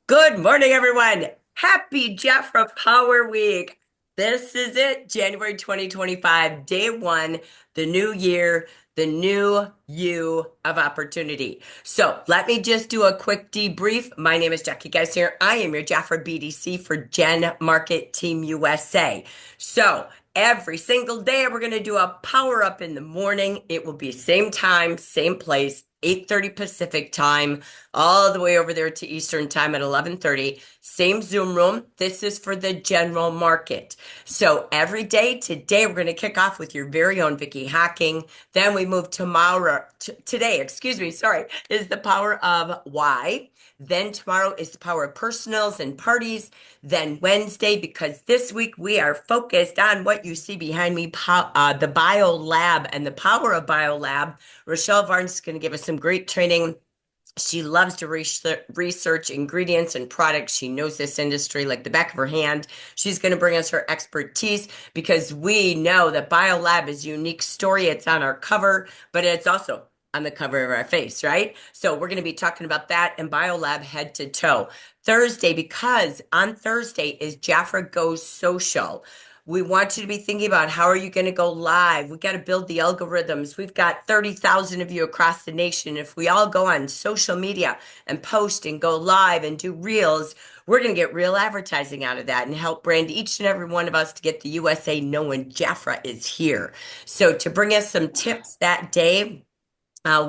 Good morning, everyone. Happy JAFRA Power Week. This is it, January 2025, day one, the new year, the new you of opportunity. So let me just do a quick debrief. My name is Jackie Geisinger. I am your JAFRA BDC for Gen Market Team USA. So every single day, we're going to do a power up in the morning. It will be same time, same place, 8:30 Pacific time, all the way over there to Eastern time at 11:30. Same Zoom room. This is for the general market. So every day, today we're going to kick off with your very own Vickie Hacking. Then we move tomorrow, today, excuse me, sorry, is the power of why. Then tomorrow is the power of personals and parties. Then Wednesday, because this week we are focused on what you see behind me, the Bio Lab and the power of Bio Lab. Rochelle Varnes is going to give us some great training. She loves to research ingredients and products. She knows this industry like the back of her hand. She's going to bring us her expertise because we know that BioLab is a unique story. It's on our cover, but it's also on the cover of our face, right? So we're going to be talking about that and BioLab head to toe. Thursday, because on Thursday is JAFRA Goes Social. We want you to be thinking about how are you going to go live? We got to build the algorithms. We've got 30,000 of you across the nation. If we all go on social media and post and go live and do reels, we're going to get real advertising out of that and help brand each and every one of us to get the USA knowing JAFRA is here. So to bring us some tips that day,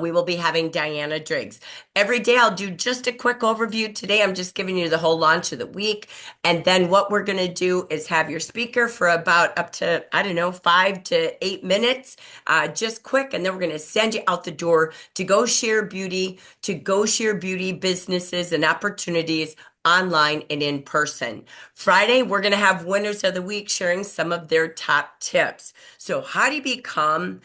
we will be having Diana Driggs. Every day I'll do just a quick overview. Today I'm just giving you the whole launch of the week. And then what we're going to do is have your speaker for about up to, I don't know, 5 to 8 minutes, just quick. And then we're going to send you out the door to go share beauty, businesses and opportunities online and in person. Friday, we're going to have winners of the week sharing some of their top tips. So how do you become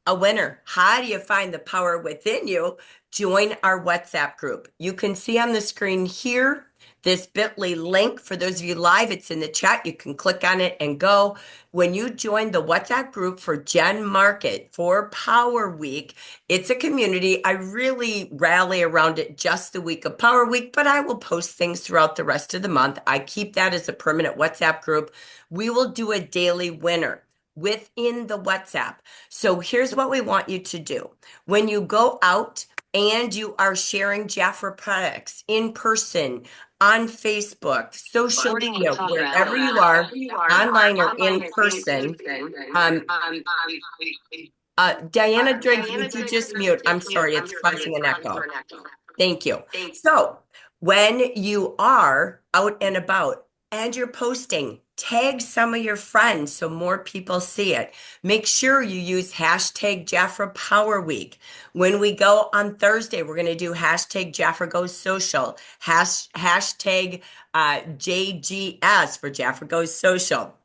a winner? How do you find the power within you? Join our WhatsApp group. You can see on the screen here this bit.ly link. For those of you live, it's in the chat. You can click on it and go. When you join the WhatsApp group for Gen Market for Power Week, it's a community. I really rally around it just the week of Power Week, but I will post things throughout the rest of the month. I keep that as a permanent WhatsApp group. We will do a daily winner within the WhatsApp. So here's what we want you to do. When you go out and you are sharing JAFRA products in person, on Facebook, social media, wherever you are, online or in person, um, Diana Driggs, would you just mute? I'm sorry, it's causing an echo. Thank you. So when you are out and about and you're posting, tag some of your friends so more people see it. Make sure you use hashtag JAFRA Power Week. When we go on Thursday, we're going to do hashtag JAFRA Goes Social, hashtag JGS for JAFRA Goes Social.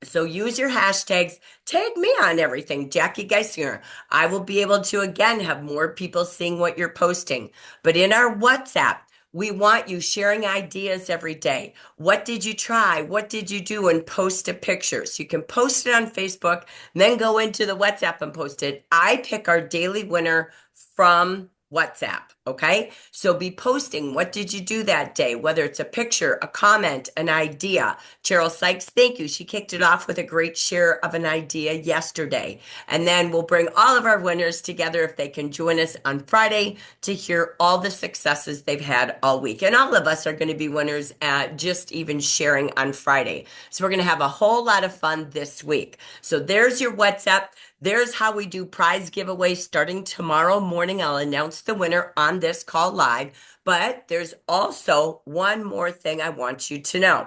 So use your hashtags, tag me on everything, Jackie Geisinger. I will be able to, again, have more people seeing what you're posting. But in our WhatsApp, we want you sharing ideas every day. What did you try? What did you do? And post a picture. So you can post it on Facebook, then go into the WhatsApp and post it. I pick our daily winner from WhatsApp. Okay. So be posting. What did you do that day? Whether it's a picture, a comment, an idea. Cheryl Sykes, thank you. She kicked it off with a great share of an idea yesterday. And then we'll bring all of our winners together if they can join us on Friday to hear all the successes they've had all week. And all of us are going to be winners at just even sharing on Friday. So we're going to have a whole lot of fun this week. So there's your WhatsApp. There's how we do prize giveaways starting tomorrow morning. I'll announce the winner on this call live, but there's also one more thing I want you to know.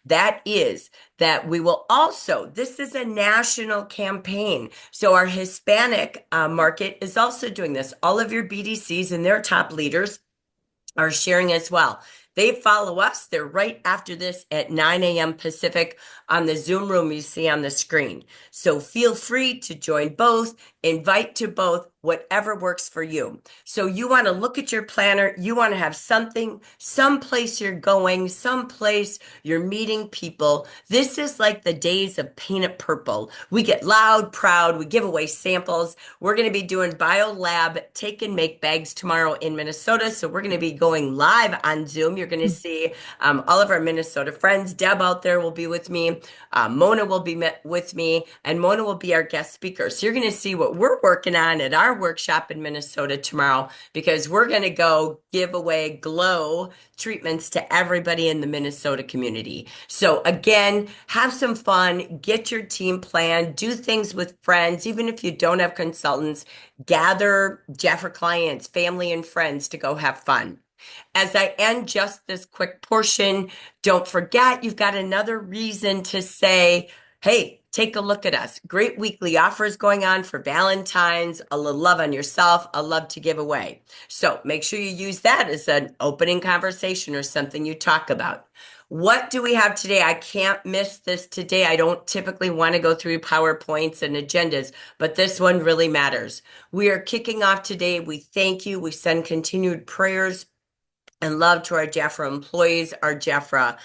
That is that we will also, this is a national campaign. So our Hispanic market is also doing this. All of your BDCs and their top leaders are sharing as well. They follow us. They're right after this at 9 a.m. Pacific on the Zoom room you see on the screen. So feel free to join both. invite to both, whatever works for you. So you want to look at your planner. You want to have something, someplace you're going, someplace you're meeting people. This is like the days of Paint It Purple. We get loud, proud. We give away samples. We're going to be doing BioLab Take and Make bags tomorrow in Minnesota. So we're going to be going live on Zoom. You're going to see all of our Minnesota friends. Deb out there will be with me. Mona will be with me, and Mona will be our guest speaker. So you're going to see what we're working on at our workshop in Minnesota tomorrow, because we're going to go give away glow treatments to everybody in the Minnesota community. So again, have some fun, get your team plan, do things with friends, even if you don't have consultants, gather JAFRA clients, family, and friends to go have fun. As I end just this quick portion, don't forget you've got another reason to say, hey, take a look at us. Great weekly offers going on for Valentine's, a little love on yourself, a love to give away. So make sure you use that as an opening conversation or something you talk about. What do we have today? I can't miss this today. I don't typically want to go through PowerPoints and agendas, but this one really matters. We are kicking off today. We thank you. We send continued prayers and love to our JAFRA employees, our JAFRA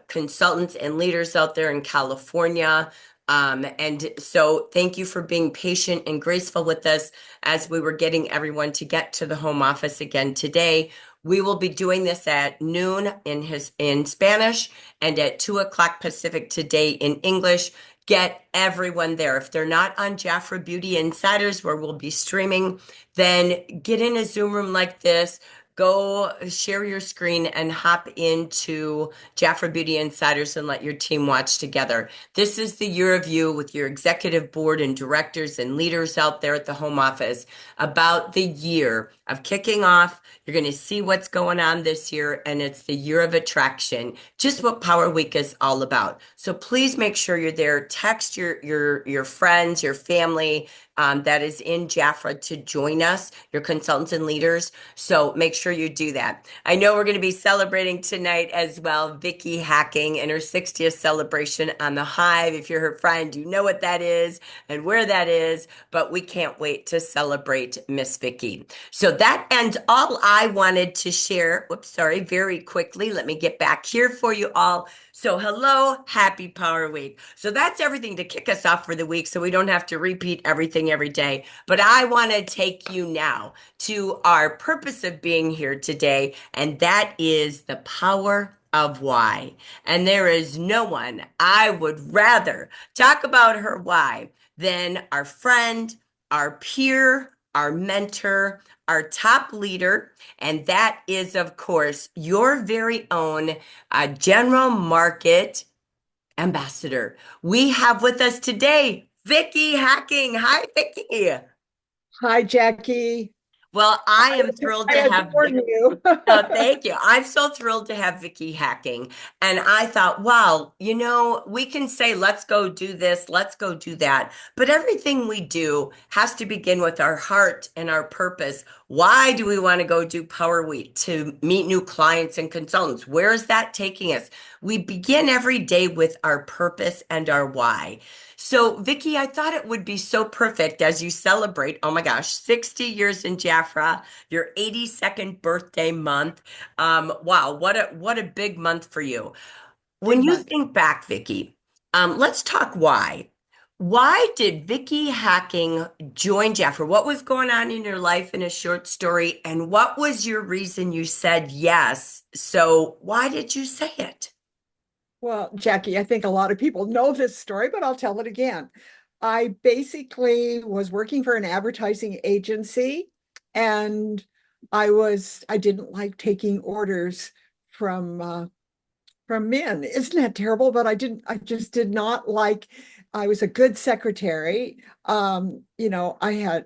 consultants and leaders out there in California. And so thank you for being patient and graceful with us as we were getting everyone to get to the home office again today. We will be doing this at noon in Spanish and at 2 o'clock Pacific today in English. Get everyone there. If they're not on JAFRA Beauty Insiders, where we'll be streaming, then get in a Zoom room like this. Go share your screen and hop into JAFRA Beauty Insiders and let your team watch together. This is the year of you with your executive board and directors and leaders out there at the home office about the year of kicking off. You're going to see what's going on this year, and it's the year of attraction, just what Power Week is all about. So please make sure you're there. Text your friends, your family that is in JAFRA to join us, your consultants and leaders. So make sure you do that. I know we're going to be celebrating tonight as well, Vickie Hacking and her 60th celebration on the Hive. If you're her friend, you know what that is and where that is, but we can't wait to celebrate Miss Vickie. So that ends all I wanted to share. Whoops, sorry, very quickly. Let me get back here for you all. So hello, happy Power Week. So that's everything to kick us off for the week, so we don't have to repeat everything every day. But I want to take you now to our purpose of being here today, and that is the power of why. And there is no one I would rather talk about her why than our friend, our peer, our mentor, our top leader, and that is, of course, your very own General Market Ambassador. We have with us today Vickie Hacking. Hi, Vickie. Hi, Jackie. Well, I am thrilled I to have adore you. Oh, thank you. I'm so thrilled to have Vickie Hacking. And I thought, wow, we can say, let's go do this, let's go do that. But everything we do has to begin with our heart and our purpose. Why do we want to go do Power Week? To meet new clients and consultants. Where is that taking us? We begin every day with our purpose and our why. So, Vickie, I thought it would be so perfect as you celebrate, oh my gosh, 60 years in JAFRA, your 82nd birthday month. Wow, what a big month for you. When Big you month. think back, Vickie, let's talk why. Why did Vickie Hacking join JAFRA? What was going on in your life in a short story? And what was your reason you said yes? So why did you say it? Well, Jackie, I think a lot of people know this story, but I'll tell it again. I basically was working for an advertising agency and I didn't like taking orders from men. Isn't that terrible? But I just did not like, I was a good secretary.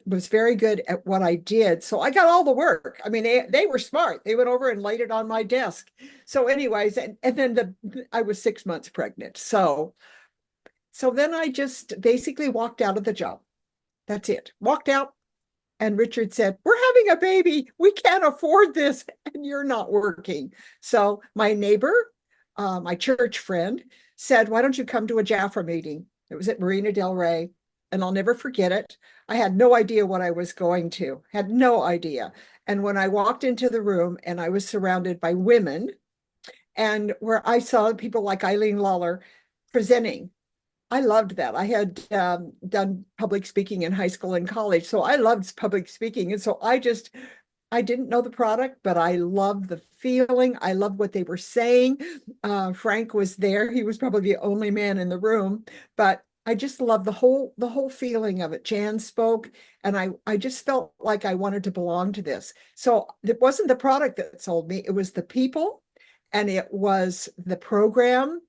Was very good at what I did. So I got all the work. I mean, they were smart. They went over and laid it on my desk. So anyways, and then I was 6 months pregnant. So then I just basically walked out of the job. That's it. Walked out. And Richard said, "We're having a baby. We can't afford this, and you're not working." So my neighbor, my church friend, said, "Why don't you come to a JAFRA meeting?" It was at Marina Del Rey. and I'll never forget it. I had no idea what I was going to, had no idea. And when I walked into the room and I was surrounded by women, and where I saw people like Eileen Lawler presenting, I loved that. I had done public speaking in high school and college, so I loved public speaking. And so I didn't know the product, but I loved the feeling. I loved what they were saying. Frank was there. He was probably the only man in the room, but I just loved the whole feeling of it. Jan spoke, and I just felt like I wanted to belong to this. So it wasn't the product that sold me, it was the people, and it was the program.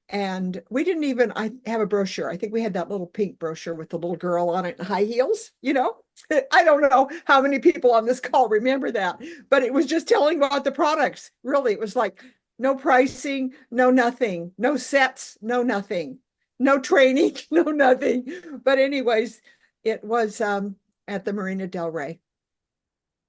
And we didn't even, I have a brochure. I think we had that little pink brochure with the little girl on it in high heels, you know? I don't know how many people on this call remember that, but it was just telling about the products. Really, it was like no pricing, no nothing, no sets, no nothing, no training, no nothing. But anyways, it was at the Marina Del Rey.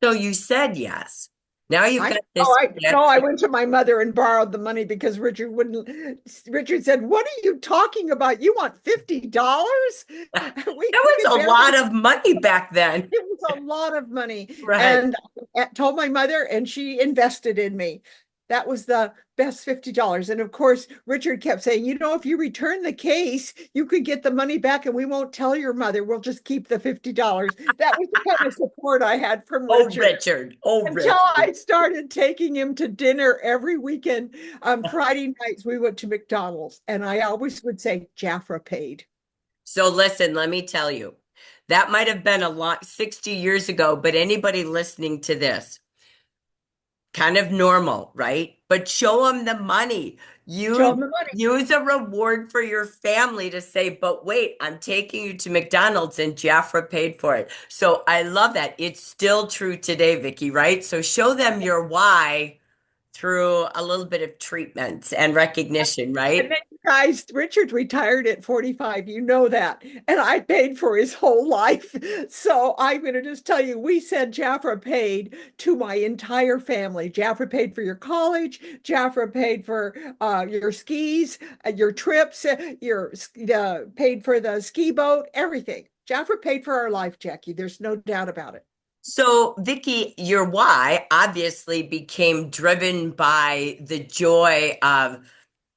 So you said yes. Now you've I got oh this I no, gift. I went to my mother and borrowed the money because Richard wouldn't. Richard said, "What are you talking about? You want $50? That We was could a barely." lot of money back then. It was a lot of money, Right. and I told my mother, and she invested in me. That was the best $50. And of course, Richard kept saying, if you return the case, you could get the money back, and we won't tell your mother. We'll just keep the $50. That was the kind of support I had from Oh, Richard Richard. Oh, until Richard. I started taking him to dinner every weekend. Friday nights, we went to McDonald's, and I always would say, JAFRA paid. So listen, let me tell you, that might have been a lot 60 years ago, but anybody listening to this, kind of normal, right? But show them the money. Show You him the money. use a reward for your family to say, but wait, I'm taking you to McDonald's and Jafra paid for it. So I love that. It's still true today, Vickie, right? So show them your why through a little bit of treatment and recognition, And right? then, guys, Richard retired at 45. You know that. And I paid for his whole life. So I'm going to just tell you, we said Jafra paid to my entire family. Jafra paid for your college. Jafra paid for your skis, your trips, your paid for the ski boat, everything. Jafra paid for our life, Jackie. There's no doubt about it. So, Vickie, your why obviously became driven by the joy of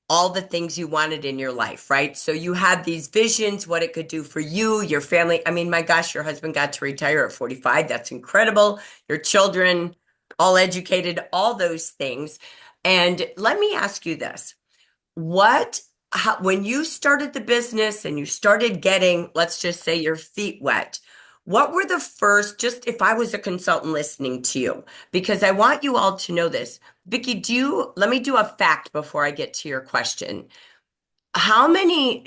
all the things you wanted in your life, right? So you had these visions, what it could do for you, your family. I mean, my gosh, your husband got to retire at 45. That's incredible. Your children, all educated, all those things. And let me ask you this. When you started the business and you started getting, let's just say, your feet wet, what were the first, just if I was a consultant listening to you, because I want you all to know this. Vickie, let me do a fact before I get to your question. How many,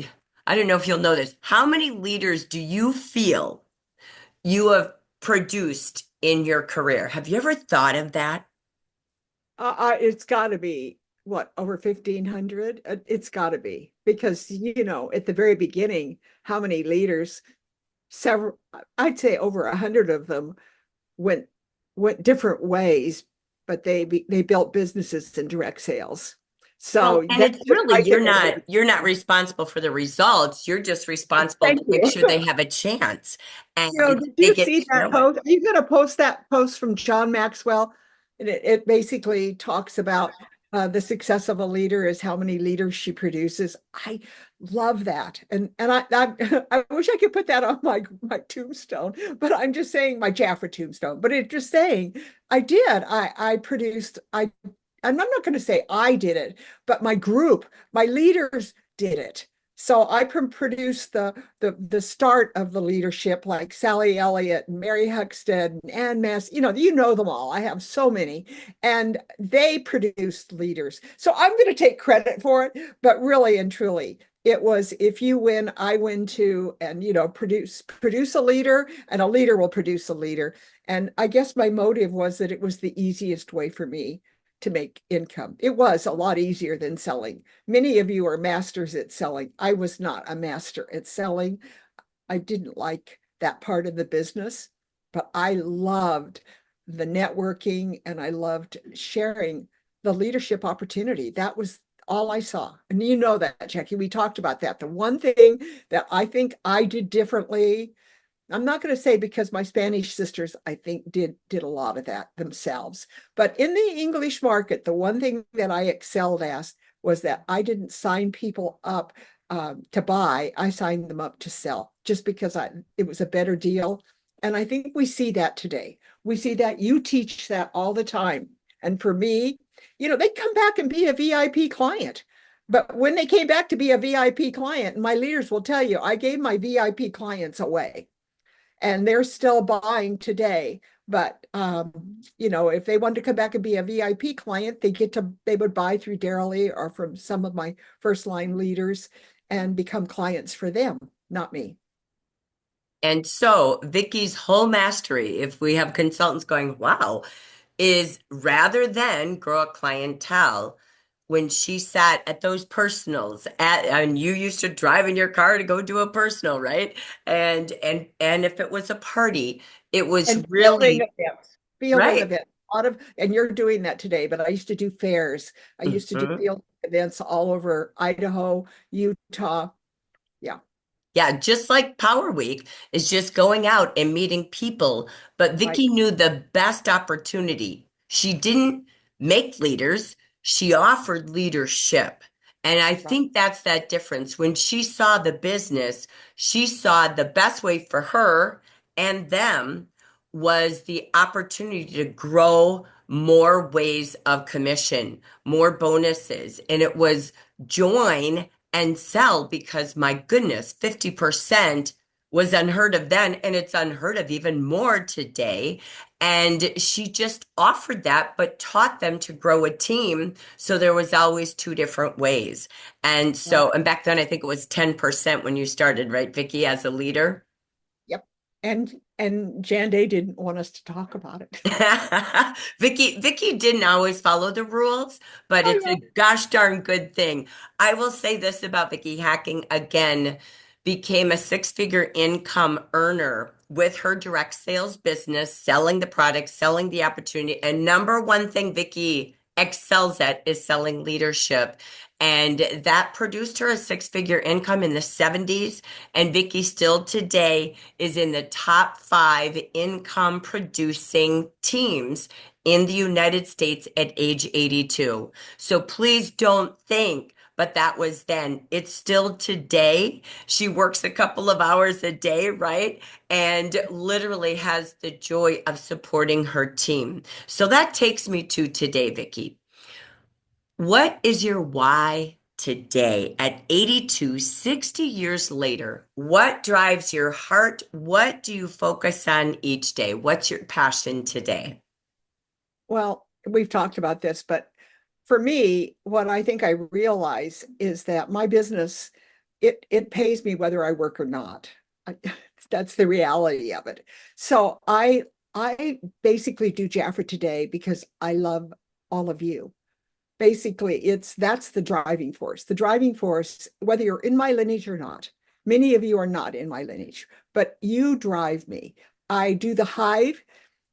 I don't know if you'll know this, how many leaders do you feel you have produced in your career? Have you ever thought of that? It's got to be what, over 1,500? It's got to be because, at the very beginning, how many leaders, several, I'd say over 100 of them went went different ways, but they built businesses in direct sales. Well, So and that's it's just really right there. you're not responsible for the results. You're just responsible Thank to make you. sure they have a chance and Did they you get see to that know it. post? Are you going to post that post from John Maxwell? And it basically talks about the success of a leader is how many leaders she produces. I love that, and I wish I could put that on my tombstone, but I'm just saying my Jaffa tombstone. But it's just saying I did. I produced. I'm not going to say I did it, but my group, my leaders did it. So I produced the start of the leadership, like Sally Elliott and Mary Huckstead and Ann Mass. You know them all. I have so many, and they produced leaders. So I'm going to take credit for it, but really and truly, it was if you win, I win too, and produce a leader, and a leader will produce a leader. And I guess my motive was that it was the easiest way for me to make income. It was a lot easier than selling. Many of you are masters at selling. I was not a master at selling. I didn't like that part of the business, but I loved the networking and I loved sharing the leadership opportunity. That was all I saw. And you know that, Jackie, we talked about that. The one thing that I think I did differently, I'm not going to say because my Spanish sisters, I think, did a lot of that themselves. But in the English market, the one thing that I excelled at was that I didn't sign people up to buy. I signed them up to sell just because it was a better deal. And I think we see that today. We see that you teach that all the time. And for me, they come back and be a VIP client. But when they came back to be a VIP client, and my leaders will tell you, I gave my VIP clients away and they're still buying today. But if they wanted to come back and be a VIP client, they would buy through Darrell or from some of my first line leaders and become clients for them, not me. And so Vickie's whole mastery, if we have consultants going, wow, is rather than grow a clientele, when she sat at those personals and you used to drive in your car to go do a personal, right? And if it was a party, it was And fielding really events, fielding right. events. A lot of, and you're doing that today, but I used to do fairs. I used to do Mhm. field events all over Idaho, Utah. Yeah, Yeah, just like Power Week is just going out and meeting people. But right. Vickie knew the best opportunity. She didn't make leaders, she offered leadership. And I Right. think that's that difference. When she saw the business, she saw the best way for her and them was the opportunity to grow more ways of commission, more bonuses. And it was join and sell because my goodness, 50% was unheard of then, and it's unheard of even more today. And she just offered that, but taught them to grow a team. So there was always two different ways. And Right. so, and back then I think it was 10% when you started, right, Vickie, as a leader? Yep. And Jan Day didn't want us to talk about it. Vickie didn't always follow the rules, but Oh it's yeah. a gosh darn good thing. I will say this about Vickie Hacking again, became a six-figure income earner with her direct sales business, selling the product, selling the opportunity. And number one thing Vickie excels at is selling leadership. And that produced her a six-figure income in the 70s. And Vickie still today is in the top five income producing teams in the United States at age 82. So please don't think, but that was then. It's still today. She works a couple of hours a day, right? And literally has the joy of supporting her team. So that takes me to today, Vickie. What is your why today at 82, 60 years later? What drives your heart? What do you focus on each day? What's your passion today? Well, we've talked about this, but for me, what I think I realize is that my business, it pays me whether I work or not. I, that's the reality of it. So I basically do JAFRA today because I love all of you. Basically, that's the driving force. The driving force, whether you're in my lineage or not, many of you are not in my lineage, but you drive me. I do the hive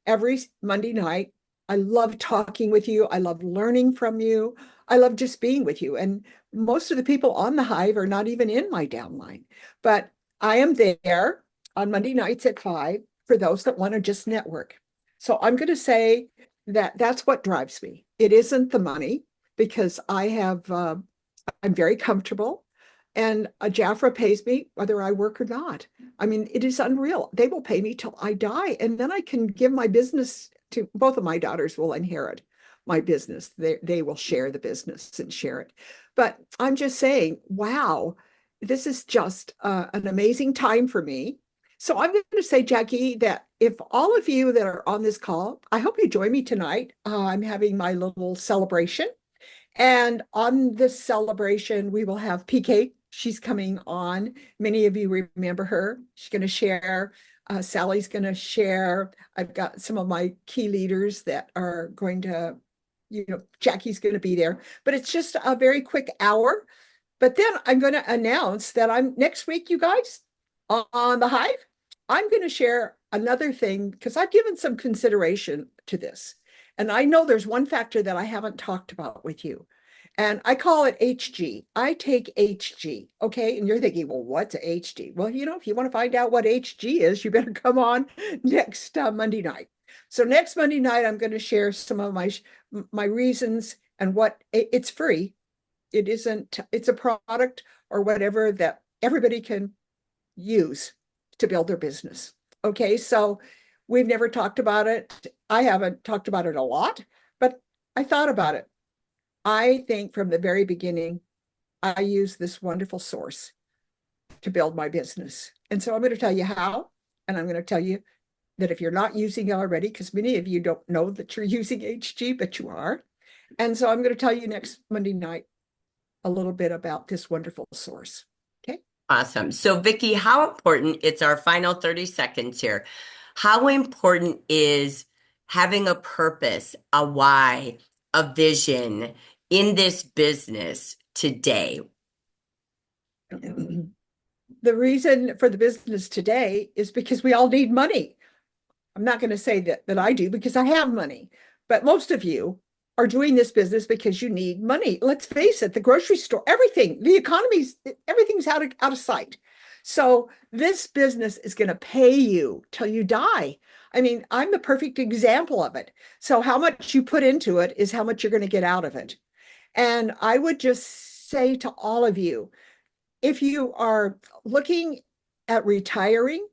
every Monday night. I love talking with you. I love learning from you. I love just being with you. And most of the people on the hive are not even in my downline, but I am there on Monday nights at 5 for those that want to just network. So I'm going to say that that's what drives me. It isn't the money because I'm very comfortable and a JAFRA pays me whether I work or not. I mean, it is unreal. They will pay me till I die, and then I can give my business to both of my daughters will inherit my business. They will share the business and share it. But I'm just saying, wow, this is just an amazing time for me. So I'm going to say, Jackie, that if all of you that are on this call, I hope you join me tonight. I'm having my little celebration. And on this celebration, we will have PK. She's coming on. Many of you remember her. She's going to share. Sally's going to share. I've got some of my key leaders that are going to, Jackie's going to be there. But it's just a very quick hour. But then I'm going to announce that I'm next week, you guys, on the Hive. I'm going to share another thing because I've given some consideration to this. And I know there's one factor that I haven't talked about with you. And I call it HG. I take HG. Okay. And you're thinking, well, what's HG? Well, if you want to find out what HG is, you better come on next Monday night. So next Monday night, I'm going to share some of my reasons and what it's free. It isn't, it's a product or whatever that everybody can use to build their business. Okay. So we've never talked about it. I haven't talked about it a lot, but I thought about it. I think from the very beginning, I used this wonderful source to build my business. And so I'm going to tell you how, and I'm going to tell you that if you're not using it already, because many of you don't know that you're using HG, but you are. And so I'm going to tell you next Monday night a little bit about this wonderful source. Okay. Awesome. So, Vickie, how important, it's our final 30 seconds here. How important is having a purpose, a why, a vision in this business today? The reason for the business today is because we all need money. I'm not going to say that I do because I have money, but most of you are doing this business because you need money. Let's face it, the grocery store, everything, the economy's, everything's out of sight. So this business is going to pay you till you die. I mean, I'm the perfect example of it. So how much you put into it is how much you're going to get out of it. And I would just say to all of you, if you are looking at retiring,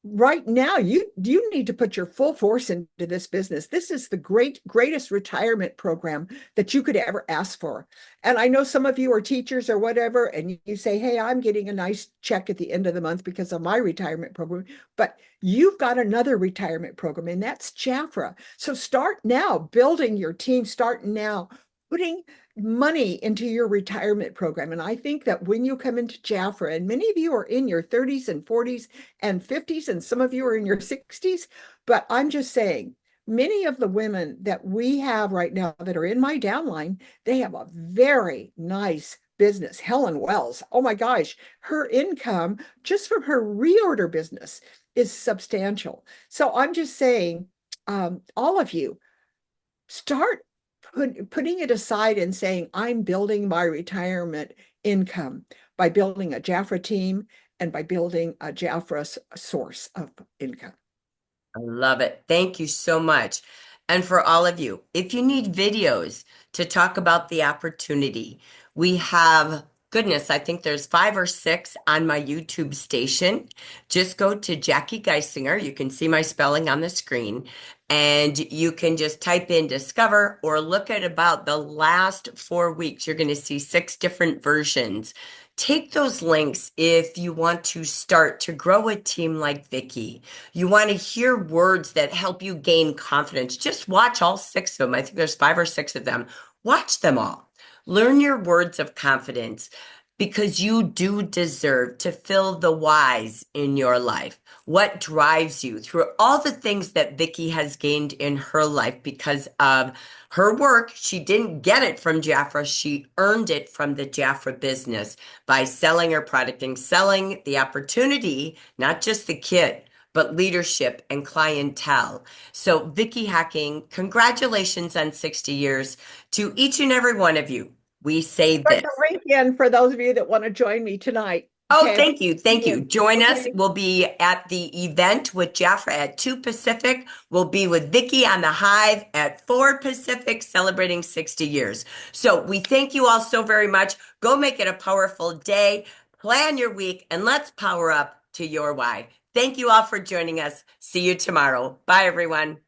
right now you need to put your full force into this business. This is the greatest retirement program that you could ever ask for. And I know some of you are teachers or whatever, and you say, hey, I'm getting a nice check at the end of the month because of my retirement program, but you've got another retirement program, and that's JAFRA. So start now building your team, start now putting money into your retirement program. And I think that when you come into JAFRA, and many of you are in your 30s and 40s and 50s, and some of you are in your 60s, but I'm just saying, many of the women that we have right now that are in my downline, they have a very nice business. Helen Wells, oh my gosh, her income just from her reorder business is substantial. So I'm just saying, all of you, start putting it aside and saying, I'm building my retirement income by building a JAFRA team and by building a JAFRA source of income. I love it. Thank you so much. And for all of you, if you need videos to talk about the opportunity, we have, goodness, I think there's 5 or 6 on my YouTube station. Just go to Jackie Geisinger. You can see my spelling on the screen, and you can just type in discover or look at about the last 4 weeks. You're going to see 6 different versions. Take those links if you want to start to grow a team like Vickie. You want to hear words that help you gain confidence. Just watch all 6 of them. I think there's 5 or 6 of them. Watch them all. Learn your words of confidence because you do deserve to fill the whys in your life. What drives you through all the things that Vickie has gained in her life because of her work. She didn't get it from JAFRA. She earned it from the JAFRA business by selling her product and selling the opportunity, not just the kit, but leadership and clientele. So, Vickie Hacking, congratulations on 60 years to each and every one of you. We say Put this. the link in for those of you that want to join me tonight. Oh, Okay. thank you. Thank you. Join us. Okay. We'll be at the event with JAFRA at 2 Pacific. We'll be with Vickie on the Hive at 4 Pacific, celebrating 60 years. So we thank you all so very much. Go make it a powerful day. Plan your week, and let's power up to your why. Thank you all for joining us. See you tomorrow. Bye, everyone.